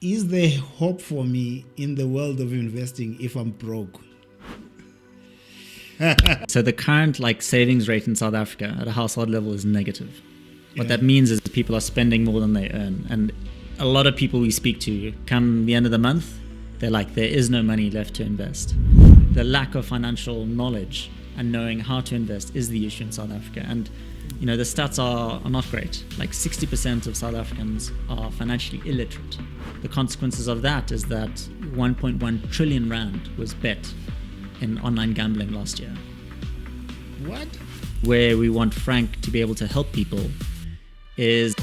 Is there hope for me in the world of investing if I'm broke? So the current savings rate in South Africa at a household level is negative. What that means is people are spending more than they earn. And a lot of people we speak to, come the end of the month, they're like, there is no money left to invest. The lack of financial knowledge and knowing how to invest is the issue in South Africa. And the stats are not great. Like 60% of South Africans are financially illiterate. The consequences of that is that 1.1 trillion rand was bet in online gambling last year. What? Where we want Frank to be able to help people is...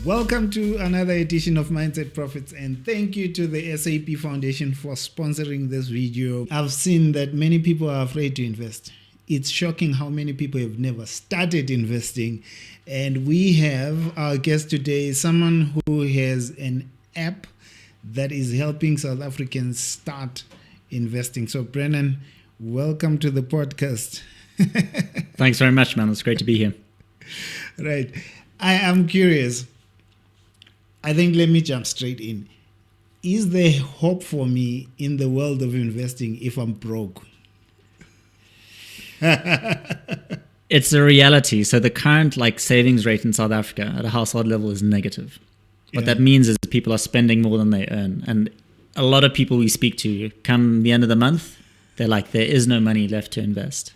Welcome to another edition of Mindset Profits, and thank you to the SAP Foundation for sponsoring this video. I've seen that many people are afraid to invest. It's shocking how many people have never started investing. And we have our guest today, someone who has an app that is helping South Africans start investing. So Brennan, welcome to the podcast. Thanks very much, man. It's great to be here. Right. I am curious. I think let me jump straight in. Is there hope for me in the world of investing if I'm broke? It's a reality. So the current savings rate in South Africa at a household level is negative. What that means is people are spending more than they earn. And a lot of people we speak to, come the end of the month, they're like, there is no money left to invest.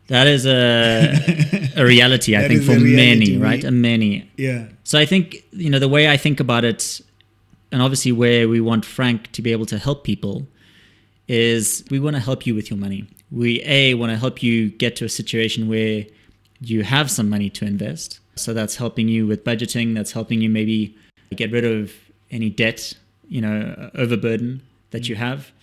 That is a reality, I think, for many, right? And many. Yeah. So I think, the way I think about it, and obviously where we want Frank to be able to help people, is we want to help you with your money. We want to help you get to a situation where you have some money to invest. So that's helping you with budgeting. That's helping you maybe get rid of any debt, overburden that you have.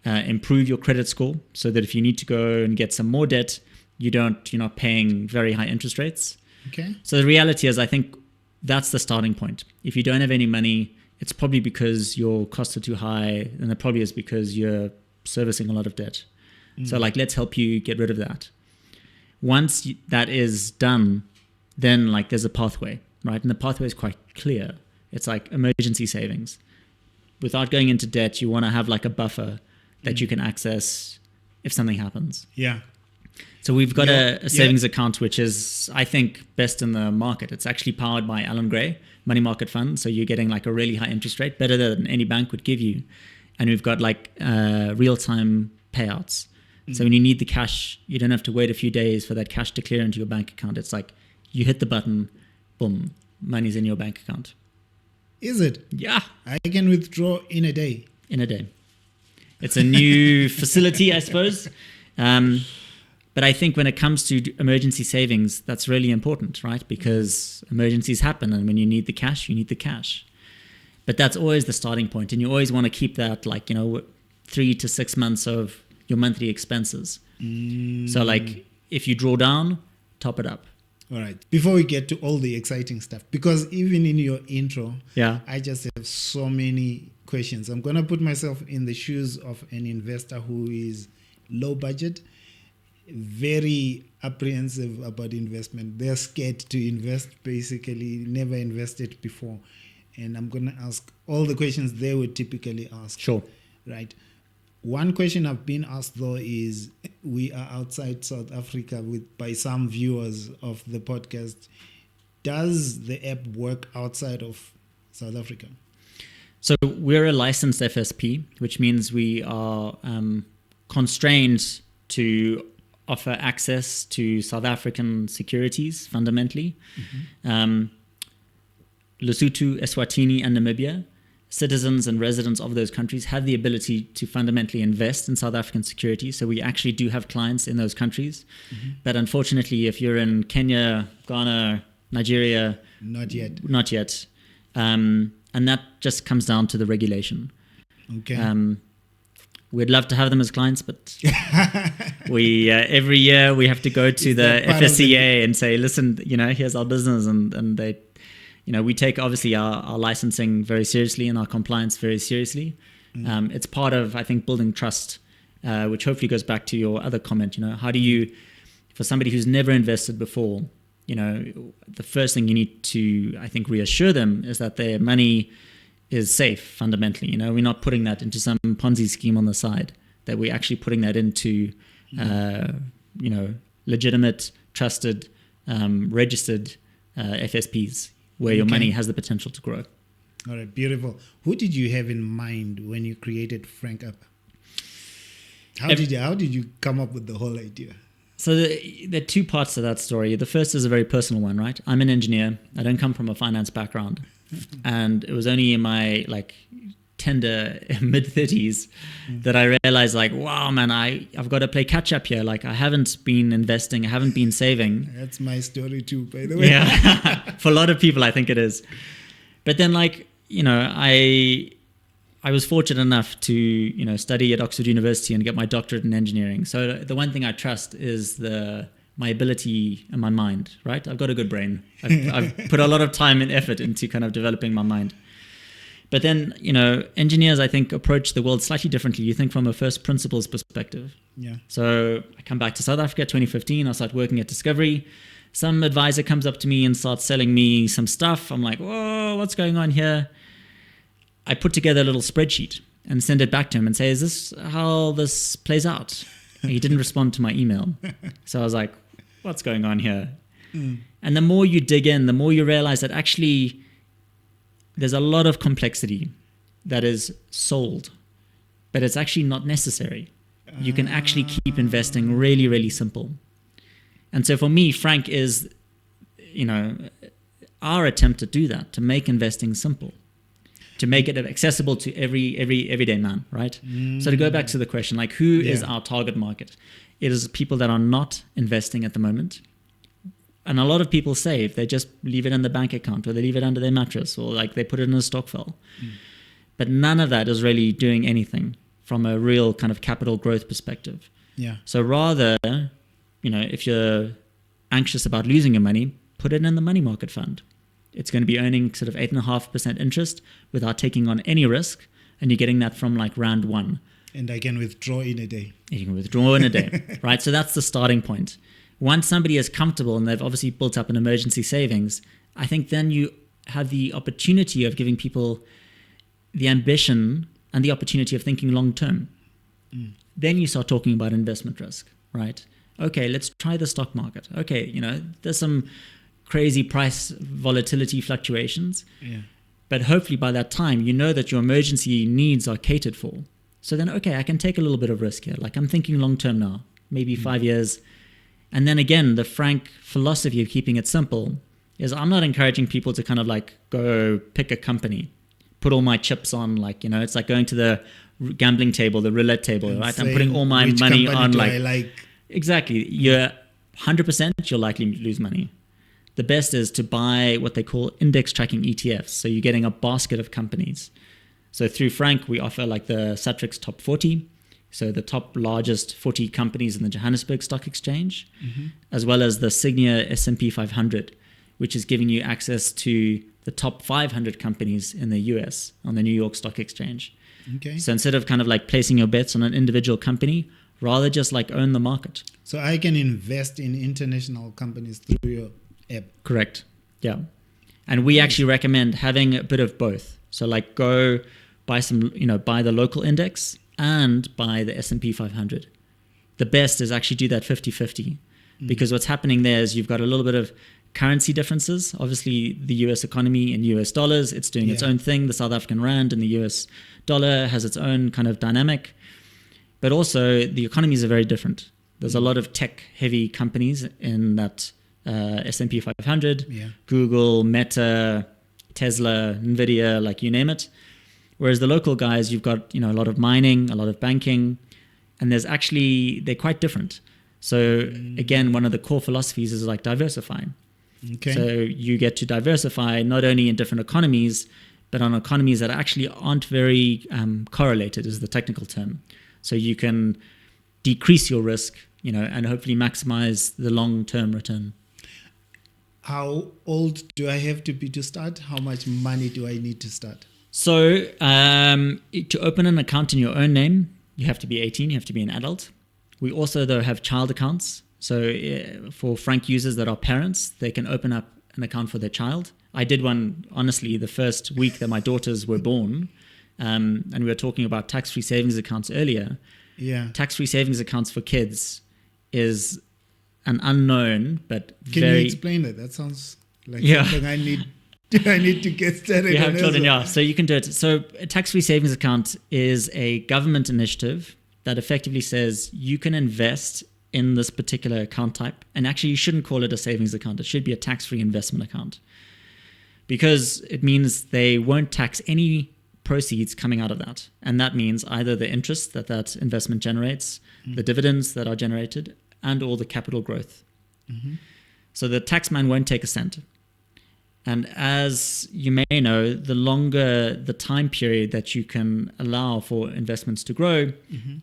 Improve your credit score so that if you need to go and get some more debt, you're not paying very high interest rates. Okay. So the reality is, I think that's the starting point. If you don't have any money, it's probably because your costs are too high, and it probably is because you're servicing a lot of debt. So let's help you get rid of that. Once that is done, then there's a pathway, right? And the pathway is quite clear. It's like emergency savings. Without going into debt, you want to have a buffer that you can access if something happens. Yeah. So we've got a savings account, which is, I think, best in the market. It's actually powered by Alan Gray money market fund. So you're getting a really high interest rate, better than any bank would give you. And we've got real-time payouts. So when you need the cash, you don't have to wait a few days for that cash to clear into your bank account. It's you hit the button, boom, money's in your bank account. Is it? Yeah. I can withdraw in a day. In a day. It's a new facility, I suppose. But I think when it comes to emergency savings, that's really important, right? Because emergencies happen, and when you need the cash, you need the cash. But that's always the starting point, and you always want to keep that 3 to 6 months of your monthly expenses. So if you draw down, top it up. All right. Before we get to all the exciting stuff, because even in your intro, I just have so many questions. I'm going to put myself in the shoes of an investor who is low budget, very apprehensive about investment. They're scared to invest, basically, never invested before. And I'm going to ask all the questions they would typically ask. Sure. Right. One question I've been asked, though, is we are outside South Africa by some viewers of the podcast. Does the app work outside of South Africa? So we're a licensed FSP, which means we are constrained to offer access to South African securities, fundamentally. Lesotho, Eswatini, and Namibia, citizens and residents of those countries have the ability to fundamentally invest in South African securities. So we actually do have clients in those countries. But unfortunately, if you're in Kenya, Ghana, Nigeria... Not yet. And that just comes down to the regulation. Okay. We'd love to have them as clients, but we every year we have to go to the FSCA and say, listen, here's our business. And they... we take obviously our licensing very seriously and our compliance very seriously. It's part of, I think, building trust, which hopefully goes back to your other comment. How do you, for somebody who's never invested before, the first thing you need to, I think, reassure them is that their money is safe fundamentally. We're not putting that into some Ponzi scheme on the side, that we're actually putting that into, legitimate, trusted, registered FSPs where your money has the potential to grow. All right, beautiful. Who did you have in mind when you created FrankApp? How did you come up with the whole idea? So there are two parts to that story. The first is a very personal one, right? I'm an engineer. I don't come from a finance background. And it was only in my tender mid-30s that I realized wow, man, I've got to play catch up here. I haven't been investing. I haven't been saving. That's my story too, by the way. Yeah. For a lot of people, I think it is. But then I was fortunate enough to, study at Oxford University and get my doctorate in engineering. So the one thing I trust is my ability and my mind, right? I've got a good brain. I've put a lot of time and effort into kind of developing my mind. But then, engineers, I think, approach the world slightly differently. You think from a first principles perspective. Yeah. So I come back to South Africa, 2015. I start working at Discovery. Some advisor comes up to me and starts selling me some stuff. I'm like, whoa, what's going on here? I put together a little spreadsheet and send it back to him and say, is this how this plays out? He didn't respond to my email. So I was like, what's going on here? And the more you dig in, the more you realize that actually there's a lot of complexity that is sold, but it's actually not necessary. You can actually keep investing really, really simple. And so for me, Frank is, our attempt to do that, to make investing simple, to make it accessible to every everyday man, right? So to go back to the question, who is our target market? It is people that are not investing at the moment. And a lot of people save. They just leave it in the bank account, or they leave it under their mattress, or they put it in a stokvel. But none of that is really doing anything from a real kind of capital growth perspective. Yeah. So rather, if you're anxious about losing your money, put it in the money market fund. It's going to be earning sort of 8.5% interest without taking on any risk. And you're getting that from round one. And I can withdraw in a day. You can withdraw in a day, right? So that's the starting point. Once somebody is comfortable and they've obviously built up an emergency savings, I think then you have the opportunity of giving people the ambition and the opportunity of thinking long term. Then you start talking about investment risk, right? Okay, let's try the stock market. Okay, there's some crazy price volatility fluctuations. Yeah. But hopefully by that time, that your emergency needs are catered for. So then, okay, I can take a little bit of risk here. I'm thinking long term now, maybe 5 years. And then again, the Frank philosophy of keeping it simple is I'm not encouraging people to kind of go pick a company, put all my chips on, it's like going to the gambling table, the roulette table, and right? I'm putting all my money on exactly. You're 100%, you'll likely lose money. The best is to buy what they call index tracking ETFs. So you're getting a basket of companies. So through Frank, we offer the Satrix Top 40. So the top largest 40 companies in the Johannesburg Stock Exchange, as well as the Signia S&P 500, which is giving you access to the top 500 companies in the US on the New York Stock Exchange. Okay. So instead of kind of placing your bets on an individual company, rather just own the market. So I can invest in international companies through your app. Correct. Yeah. And we actually recommend having a bit of both. So go buy some, buy the local index and buy the S&P 500. The best is actually do that 50-50 because what's happening there is you've got a little bit of currency differences. Obviously, the US economy in US dollars, it's doing its own thing. The South African rand and the US dollar has its own kind of dynamic. But also, the economies are very different. There's a lot of tech-heavy companies in that S&P 500, Google, Meta, Tesla, Nvidia, you name it. Whereas the local guys, you've got a lot of mining, a lot of banking, and they're quite different. So again, one of the core philosophies is diversifying. Okay. So you get to diversify not only in different economies, but on economies that actually aren't very correlated, is the technical term. So you can decrease your risk, and hopefully maximize the long-term return. How old do I have to be to start? How much money do I need to start? So to open an account in your own name, you have to be 18, you have to be an adult. We also, though, have child accounts. So for Frank users that are parents, they can open up an account for their child. I did one, honestly, the first week that my daughters were born. And we were talking about tax-free savings accounts earlier. Yeah. Tax-free savings accounts for kids is an unknown, but Can very... you explain that? That sounds like something I need to get started You have on. children, yeah. So you can do it. So a tax-free savings account is a government initiative that effectively says you can invest in this particular account type. And actually, you shouldn't call it a savings account. It should be a tax-free investment account, because it means they won't tax any proceeds coming out of that. And that means either the interest that that investment generates, the dividends that are generated, and all the capital growth. So the taxman won't take a cent. And as you may know, the longer the time period that you can allow for investments to grow,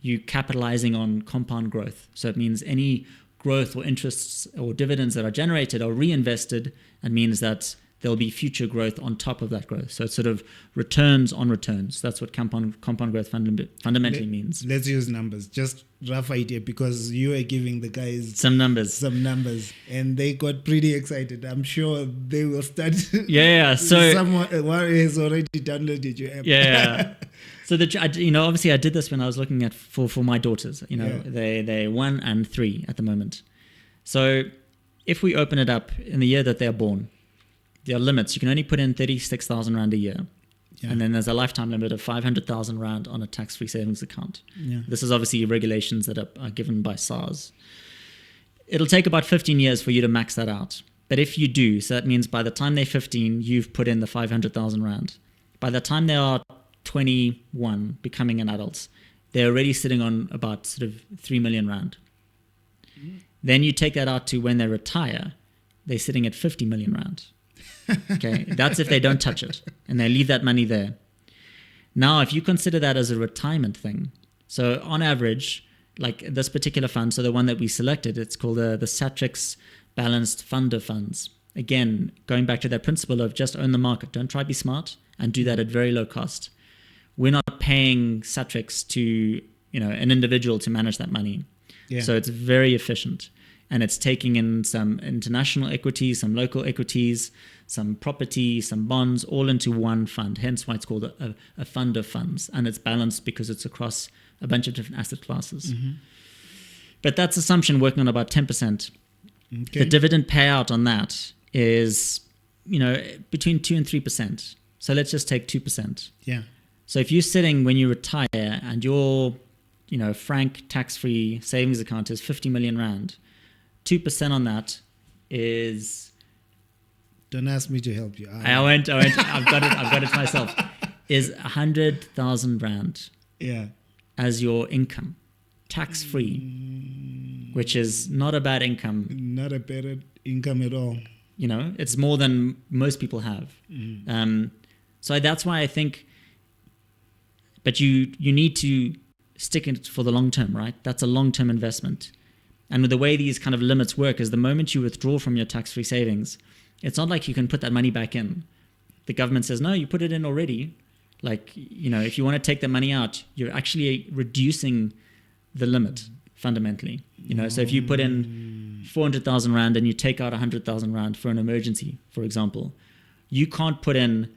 you're capitalizing on compound growth. So it means any growth or interests or dividends that are generated are reinvested, and means that there'll be future growth on top of that growth. So it's sort of returns on returns. That's what compound growth fundamentally means. Let's use numbers, just rough idea, because you are giving the guys some numbers, and they got pretty excited. I'm sure they will start. Yeah. So someone has already downloaded your app. Yeah. So obviously I did this when I was looking at for my daughters. They're 1 and 3 at the moment. So if we open it up in the year that they're born, there are limits. You can only put in 36,000 Rand a year. Yeah. And then there's a lifetime limit of 500,000 Rand on a tax-free savings account. Yeah. This is obviously regulations that are given by SARS. It'll take about 15 years for you to max that out. But if you do, so that means by the time they're 15, you've put in the 500,000 Rand. By the time they are 21, becoming an adult, they're already sitting on about sort of 3 million Rand. Then you take that out to when they retire, they're sitting at 50 million Rand. Okay, that's if they don't touch it and they leave that money there. Now, if you consider that as a retirement thing, so on average, like this particular fund, so the one that we selected, it's called the Satrix Balanced Fund of Funds. Again, going back to that principle of just own the market. Don't try to be smart, and do that at very low cost. We're not paying Satrix to an individual to manage that money. Yeah. So it's very efficient. And it's taking in some international equities, some local equities, some property, some bonds, all into one fund. Hence why it's called a fund of funds. And it's balanced because it's across a bunch of different asset classes. But that's assumption working on about 10%. Okay. The dividend payout on that is, between 2 and 3%. So let's just take 2%. Yeah. So if you're sitting when you retire and your, frank tax-free savings account is 50 million Rand, 2% on that is... Don't ask me to help you. I won't. I've got it myself. Is 100,000 Rand. Yeah. As your income, tax-free, which is not a bad income. Not a bad income at all. It's more than most people have. So that's why I think... But you need to stick it for the long term, right? That's a long-term investment. And the way these kind of limits work is the moment you withdraw from your tax-free savings, it's not like you can put that money back in. The government says, no, you put it in already. Like, if you want to take the money out, you're actually reducing the limit fundamentally. So if you put in 400,000 Rand and you take out 100,000 Rand for an emergency, for example, you can't put in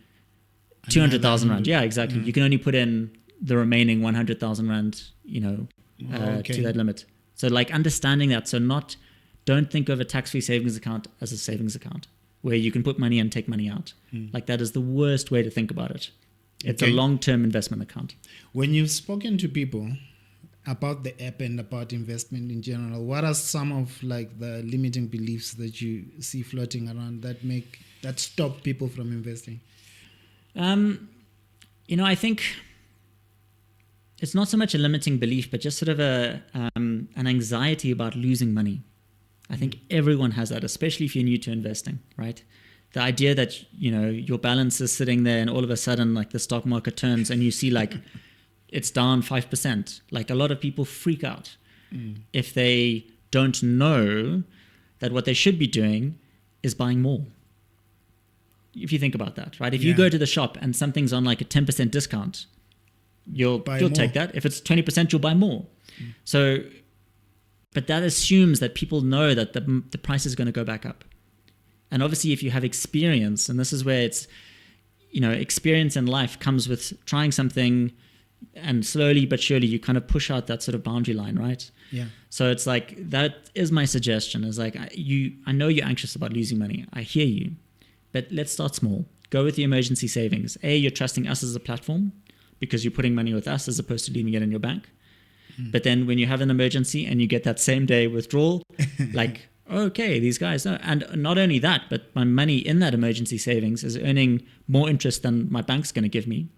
200,000 Rand. Yeah, exactly. You can only put in the remaining 100,000 Rand, to that limit. So understanding that. So don't think of a tax-free savings account as a savings account where you can put money and take money out. That is the worst way to think about it. It's a long-term investment account. When you've spoken to people about the app and about investment in general, what are some of the limiting beliefs that you see floating around that stop people from investing? I think it's not so much a limiting belief, but just sort of an anxiety about losing money. I think everyone has that, especially if you're new to investing, right? The idea that, your balance is sitting there and all of a sudden, the stock market turns and you see it's down 5%. A lot of people freak out if they don't know that what they should be doing is buying more. If you think about that, right? If you go to the shop and something's on a 10% discount, you'll take that. If it's 20%, you'll buy more. So But that assumes that people know that the price is going to go back up. And obviously, if you have experience, and this is where it's, experience in life comes with trying something, and slowly but surely you kind of push out that sort of boundary line, right? Yeah. So it's like, that is my suggestion, is like, I know you're anxious about losing money. I hear you, but let's start small. Go with the emergency savings. You're trusting us as a platform because you're putting money with us as opposed to leaving it in your bank. But then when you have an emergency and you get that same day withdrawal, like, okay, these guys know. And not only that, but my money in that emergency savings is earning more interest than my bank's going to give me.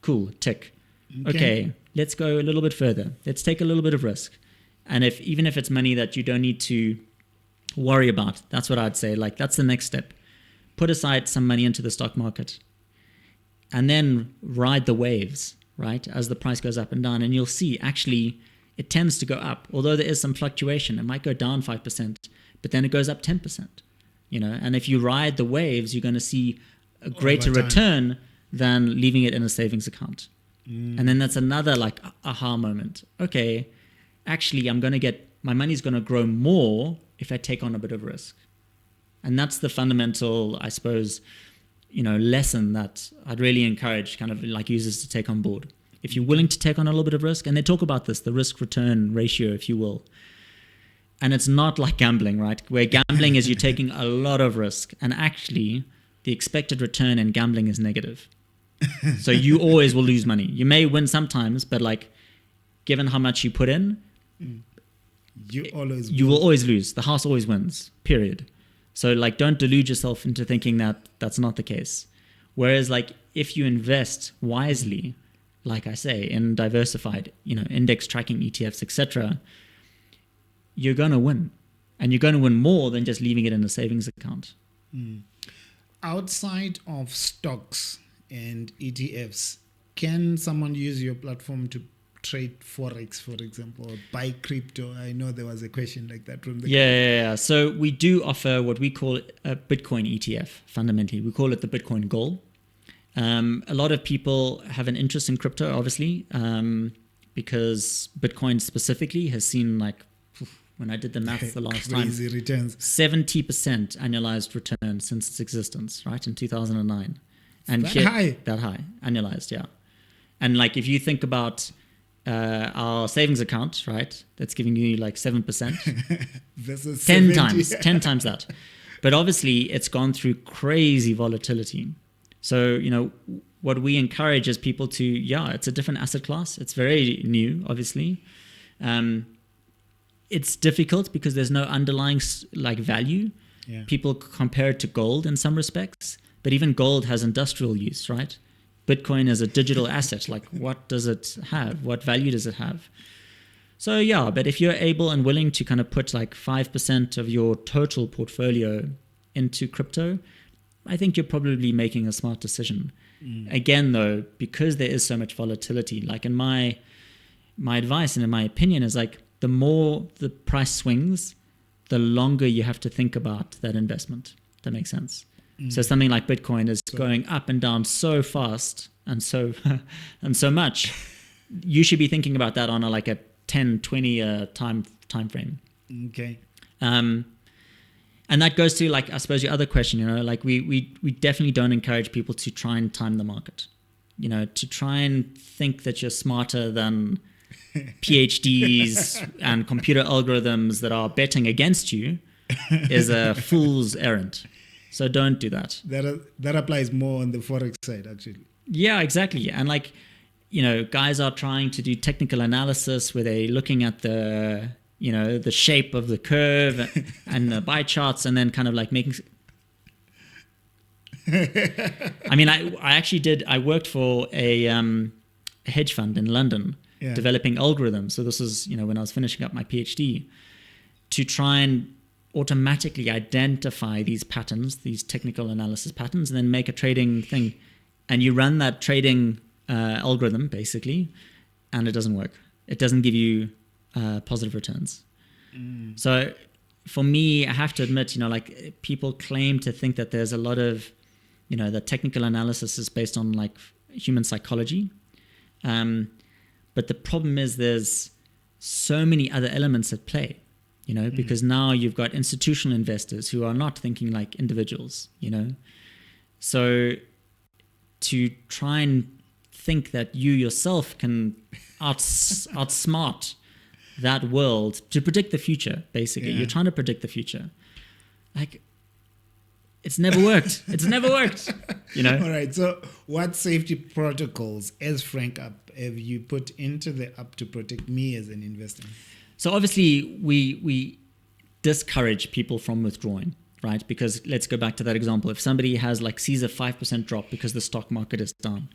Cool, tick. Okay, let's go a little bit further. Let's take a little bit of risk. And even if it's money that you don't need to worry about, that's what I'd say. Like, that's the next step. Put aside some money into the stock market and then ride the waves, right? As the price goes up and down, and you'll see actually it tends to go up. Although there is some fluctuation, it might go down 5%, but then it goes up 10%, and if you ride the waves, you're going to see a greater return than leaving it in a savings account. And then that's another like aha moment. Okay, actually my money's going to grow more if I take on a bit of risk. And that's the fundamental, I suppose, lesson that I'd really encourage kind of like users to take on board. If you're willing to take on a little bit of risk, and they talk about this, the risk return ratio, if you will. And it's not like gambling, right? Where gambling is you're taking a lot of risk, and actually the expected return in gambling is negative. So you always will lose money. You may win sometimes, but like given how much you put in, you will always lose. The house always wins, period. So like, don't delude yourself into thinking that that's not the case. Whereas like, if you invest wisely, like I say, in diversified, index tracking ETFs, etc., you're going to win. And you're going to win more than just leaving it in a savings account. Outside of stocks and ETFs, can someone use your platform to trade Forex, for example, or buy crypto? I know there was a question like that from the Yeah. So we do offer what we call a Bitcoin ETF, fundamentally. We call it the Bitcoin Gold. A lot of people have an interest in crypto, obviously, because Bitcoin specifically has seen like, when I did the math the last time, returns. 70% annualized return since its existence, right, in 2009. And that high annualized, yeah. And like, if you think about our savings account, right, that's giving you like 7%, versus 10 times that. But obviously, it's gone through crazy volatility. So, what we encourage is people to, it's a different asset class. It's very new, obviously. It's difficult because there's no underlying like value. Yeah. People compare it to gold in some respects, but even gold has industrial use, right? Bitcoin is a digital asset. Like, what does it have? What value does it have? So, but if you're able and willing to kind of put like 5% of your total portfolio into crypto, I think you're probably making a smart decision. Again, though, because there is so much volatility, like in my advice and in my opinion is like, the more the price swings, the longer you have to think about that investment. That makes sense. So something like Bitcoin is going up and down so fast and so much. You should be thinking about that on like a 10, 20 time frame. Okay. And that goes to like, I suppose your other question, like we definitely don't encourage people to try and time the market, to try and think that you're smarter than PhDs and computer algorithms that are betting against you is a fool's errand. So don't do that. That applies more on the Forex side, actually. Yeah, exactly. And like, guys are trying to do technical analysis where they're looking at the shape of the curve and the bar charts and then kind of like making... I mean, I worked for a hedge fund in London, developing algorithms. So this is, when I was finishing up my PhD, to try and automatically identify these patterns, these technical analysis patterns, and then make a trading thing. And you run that trading algorithm, basically, and it doesn't work. It doesn't give you positive returns. So for me, I have to admit, like people claim to think that there's a lot of, that technical analysis is based on like human psychology. But the problem is there's so many other elements at play, because now you've got institutional investors who are not thinking like individuals, So to try and think that you yourself can outsmart that world to predict the future, basically. You're trying to predict the future. Like, it's never worked. It's never worked, All right. So what safety protocols as FrankApp have you put into the app to protect me as an investor? So obviously we discourage people from withdrawing, right? Because let's go back to that example. If somebody sees a 5% drop because the stock market is down,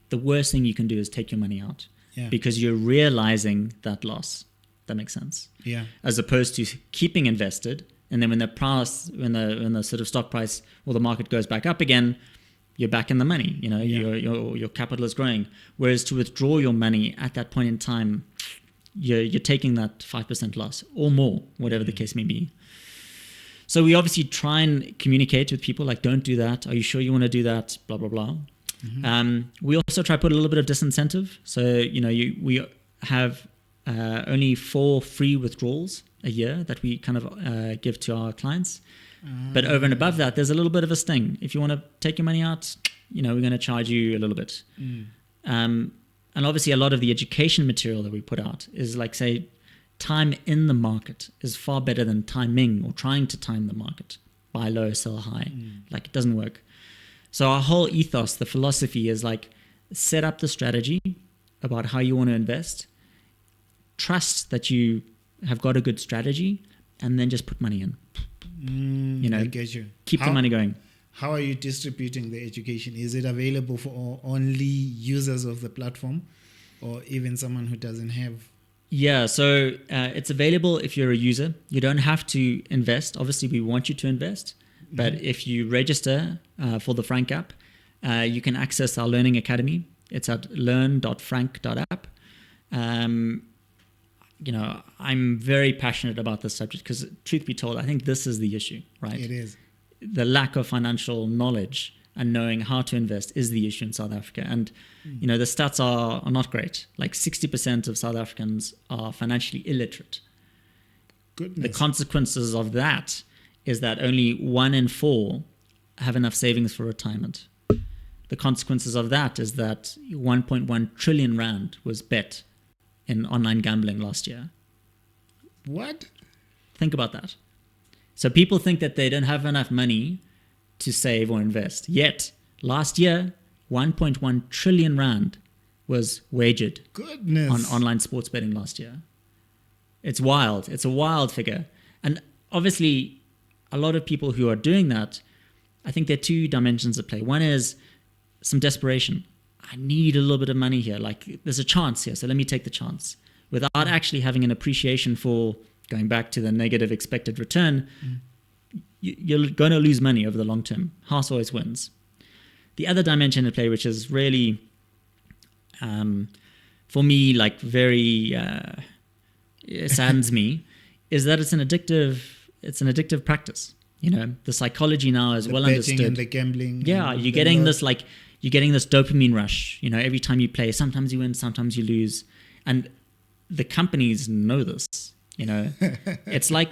the worst thing you can do is take your money out because you're realizing that loss. That makes sense. Yeah. As opposed to keeping invested, and then when the sort of stock price or the market goes back up again, you're back in the money. Your capital is growing. Whereas to withdraw your money at that point in time, you're taking that 5% loss or more, whatever the case may be. So we obviously try and communicate with people like, don't do that. Are you sure you want to do that? Blah blah blah. We also try to put a little bit of disincentive. So we have only 4 free withdrawals a year that we kind of give to our clients. But over and above that, there's a little bit of a sting. If you want to take your money out, we're going to charge you a little bit. And obviously a lot of the education material that we put out is like, say, time in the market is far better than timing or trying to time the market. Buy low, sell high. Like, it doesn't work. So our whole ethos, the philosophy is like, set up the strategy about how you want to invest, trust that you have got a good strategy, and then just put money in. I get you. Keep the money going. How are you distributing the education? Is it available for only users of the platform, or even someone who doesn't have? Yeah, so it's available if you're a user. You don't have to invest. Obviously, we want you to invest. But if you register for the FrankApp, you can access our Learning Academy. It's at learn.frank.app. I'm very passionate about this subject because, truth be told, I think this is the issue, right? It is. The lack of financial knowledge and knowing how to invest is the issue in South Africa. And, the stats are not great. Like 60% of South Africans are financially illiterate. Goodness. The consequences of that is that only 1 in 4 have enough savings for retirement. The consequences of that is that 1.1 trillion rand was bet in online gambling last year. What? Think about that. So people think that they don't have enough money to save or invest. Yet, last year, 1.1 trillion rand was wagered on online sports betting last year. It's wild. It's a wild figure. And obviously, a lot of people who are doing that, I think there are 2 dimensions at play. One is some desperation. I need a little bit of money here. Like, there's a chance here, so let me take the chance. Without actually having an appreciation for, going back to the negative expected return, you're going to lose money over the long term. House always wins. The other dimension at play, which is really, for me, like very saddens me, is that it's an addictive practice. The psychology now is well understood. The betting and the gambling. Yeah, you're getting this dopamine rush. Every time you play, sometimes you win, sometimes you lose, and the companies know this. It's like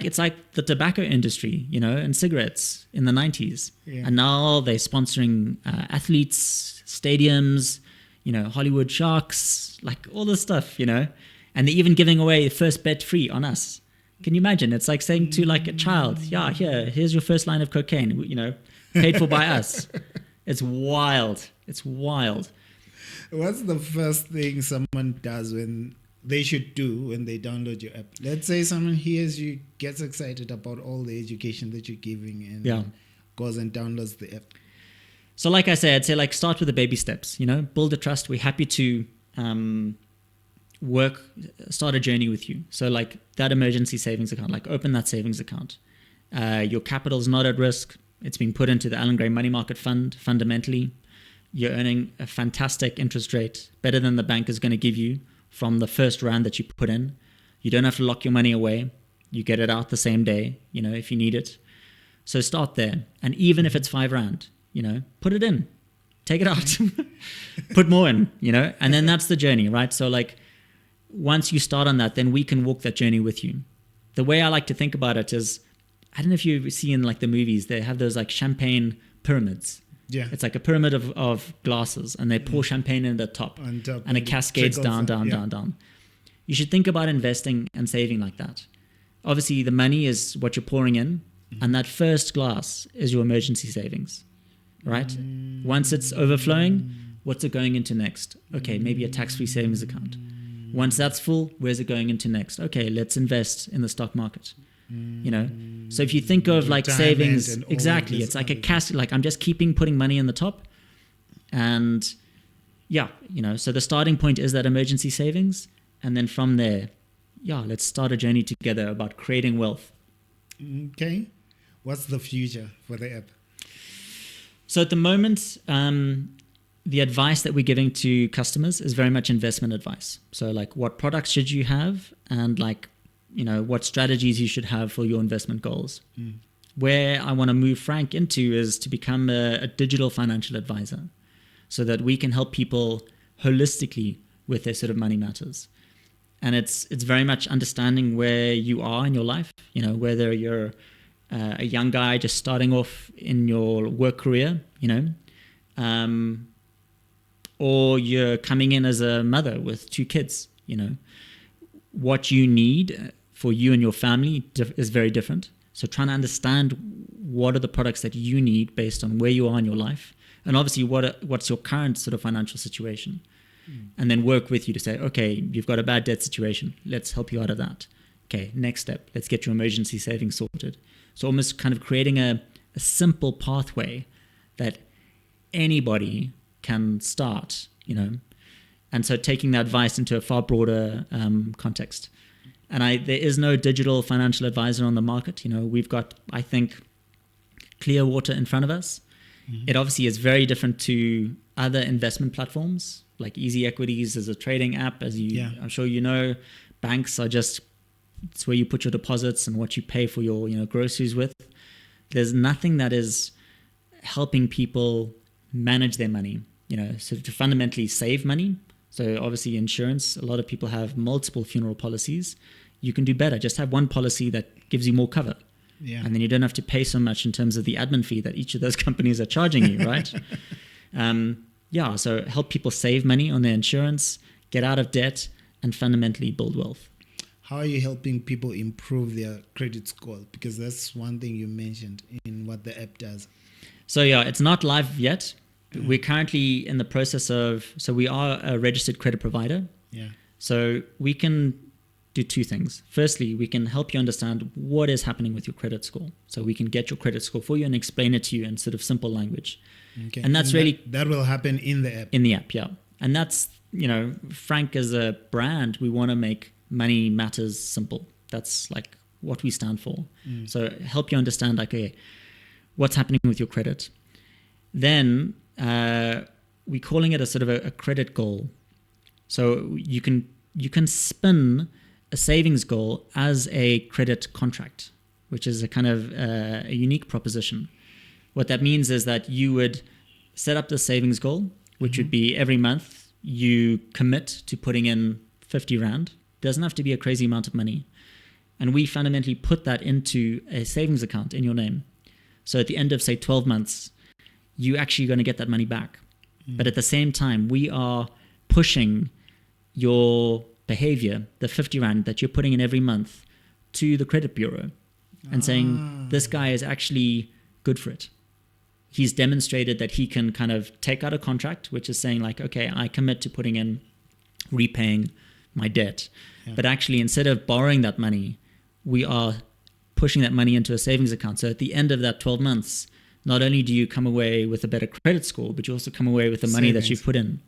the tobacco industry, and cigarettes in the 90s, and now they're sponsoring athletes, stadiums, Hollywood Sharks, like all this stuff, and they're even giving away first bet free on us. Can you imagine? It's like saying to like a child, here's your first line of cocaine, paid for by us. It's wild. It's wild. What's the first thing someone does when they should do when they download your app? Let's say someone hears you, gets excited about all the education that you're giving, and goes and downloads the app. So like I said, I'd say like start with the baby steps, build a trust. We're happy to start a journey with you. So like that emergency savings account, like open that savings account. Your capital's not at risk. It's been put into the Allan Gray Money Market Fund. Fundamentally, you're earning a fantastic interest rate, better than the bank is going to give you from the first round that you put in. You don't have to lock your money away. You get it out the same day, if you need it. So start there. And even if it's 5 rand, put it in, take it out, put more in, and then that's the journey, right? So like once you start on that, then we can walk that journey with you. The way I like to think about it is, I don't know if you see in like the movies, they have those like champagne pyramids. Yeah. It's like a pyramid of glasses, and they pour champagne in the top, On top, and it cascades down. yeah. You should think about investing and saving like that. Obviously, the money is what you're pouring in, and that first glass is your emergency savings, right? Once it's overflowing, what's it going into next? Okay, maybe a tax-free savings account. Once that's full, where's it going into next? Okay, let's invest in the stock market. You know, so if you think of like savings, exactly, it's like a casket. Like I'm just putting money in the top, and yeah, you know. So the starting point is that emergency savings, and then from there, yeah, let's start a journey together about creating wealth. Okay, what's the future for the app? So at the moment, the advice that we're giving to customers is very much investment advice. So like, what products should you have, and like, you know, what strategies you should have for your investment goals. Where I want to move Frank into is to become a digital financial advisor, so that we can help people holistically with their sort of money matters. And it's very much understanding where you are in your life, you know, whether you're a young guy just starting off in your work career, you know, or you're coming in as a mother with 2 kids, you know, what you need for you and your family is very different. So trying to understand what are the products that you need based on where you are in your life, and obviously what's your current sort of financial situation, and then work with you to say, okay, you've got a bad debt situation, let's help you out of that. Okay, next step, let's get your emergency savings sorted. So almost kind of creating a simple pathway that anybody can start, you know. And so taking that advice into a far broader context. And there is no digital financial advisor on the market. You know, we've got, I think, clear water in front of us. It obviously is very different to other investment platforms, like Easy Equities is a trading app, as I'm sure you know. Banks are just, it's where you put your deposits and what you pay for your, you know, groceries with. There's nothing that is helping people manage their money, you know, so to fundamentally save money. So obviously insurance, a lot of people have multiple funeral policies. You can do better. Just have one policy that gives you more cover. Yeah. And then you don't have to pay so much in terms of the admin fee that each of those companies are charging you, right? So help people save money on their insurance, get out of debt, and fundamentally build wealth. How are you helping people improve their credit score? Because that's one thing you mentioned in what the app does. So yeah, it's not live yet. We're currently in the process of, so we are a registered credit provider. Yeah. So we can do 2 things. Firstly, we can help you understand what is happening with your credit score. So we can get your credit score for you and explain it to you in sort of simple language. Okay. And that's that will happen in the app. In the app, yeah. And that's, you know, Frank as a brand, we want to make money matters simple. That's like what we stand for. So help you understand, like, okay, what's happening with your credit. Then we're calling it a sort of a credit goal. So you can spin a savings goal as a credit contract, which is a kind of a unique proposition. What that means is that you would set up the savings goal, which would be every month you commit to putting in 50 Rand. Doesn't have to be a crazy amount of money. And we fundamentally put that into a savings account in your name. So at the end of, say, 12 months, you're actually going to get that money back. But at the same time, we are pushing your behavior, the 50 Rand that you're putting in every month, to the credit bureau and saying, this guy is actually good for it. He's demonstrated that he can kind of take out a contract, which is saying like, okay, I commit to repaying my debt. Yeah. But actually, instead of borrowing that money, we are pushing that money into a savings account. So at the end of that 12 months, not only do you come away with a better credit score, but you also come away with the money that you've put in.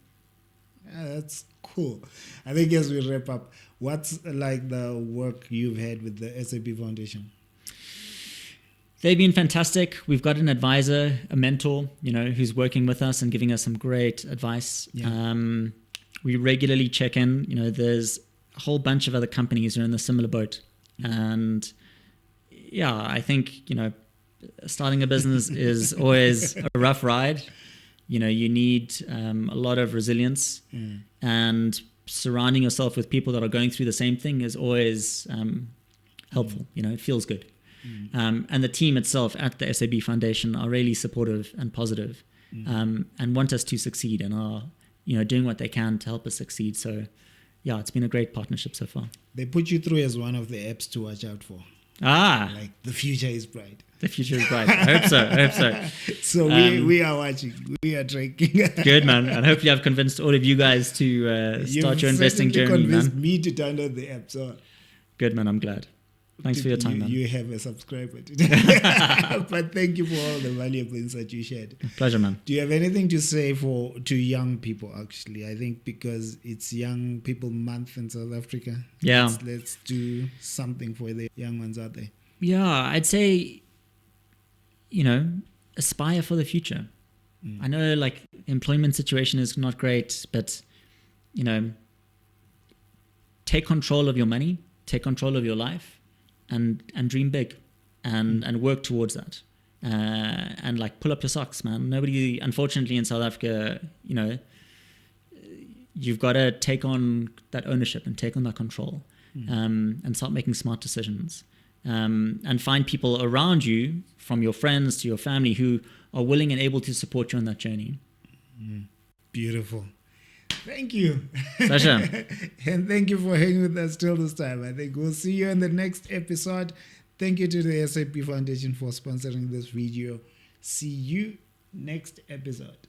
Yeah, that's cool. I think as we wrap up, what's like the work you've had with the SAP Foundation? They've been fantastic. We've got an advisor, a mentor, you know, who's working with us and giving us some great advice. Yeah. We regularly check in. You know, there's a whole bunch of other companies who are in the similar boat. And yeah, I think, you know, starting a business is always a rough ride. You know, you need a lot of resilience. And surrounding yourself with people that are going through the same thing is always helpful. It feels good. And the team itself at the SAP Foundation are really supportive and positive, and want us to succeed and are, doing what they can to help us succeed. So yeah, it's been a great partnership so far. They put you through as one of the apps to watch out for. Like the future is bright. The future is bright. I hope so. So we are watching. We are tracking. Good, man. And hopefully I've convinced all of you guys to start your investing journey, man. You've convinced me to download the app. So good, man. I'm glad. Thanks for your time, man. You have a subscriber today. But thank you for all the valuable insight you shared. Pleasure, man. Do you have anything to say to young people, actually? I think because it's Young People Month in South Africa. Yeah. Let's do something for the young ones out there. Yeah, I'd say, aspire for the future. I know, employment situation is not great, but, take control of your money, take control of your life, and dream big, and work towards that, and pull up your socks, man. Nobody, unfortunately, in South Africa, you've got to take on that ownership and take on that control, and start making smart decisions, and find people around you, from your friends to your family, who are willing and able to support you on that journey. Beautiful. Thank you. Pleasure. And thank you for hanging with us till this time. I think we'll see you in the next episode. Thank you to the SAP Foundation for sponsoring this video. See you next episode.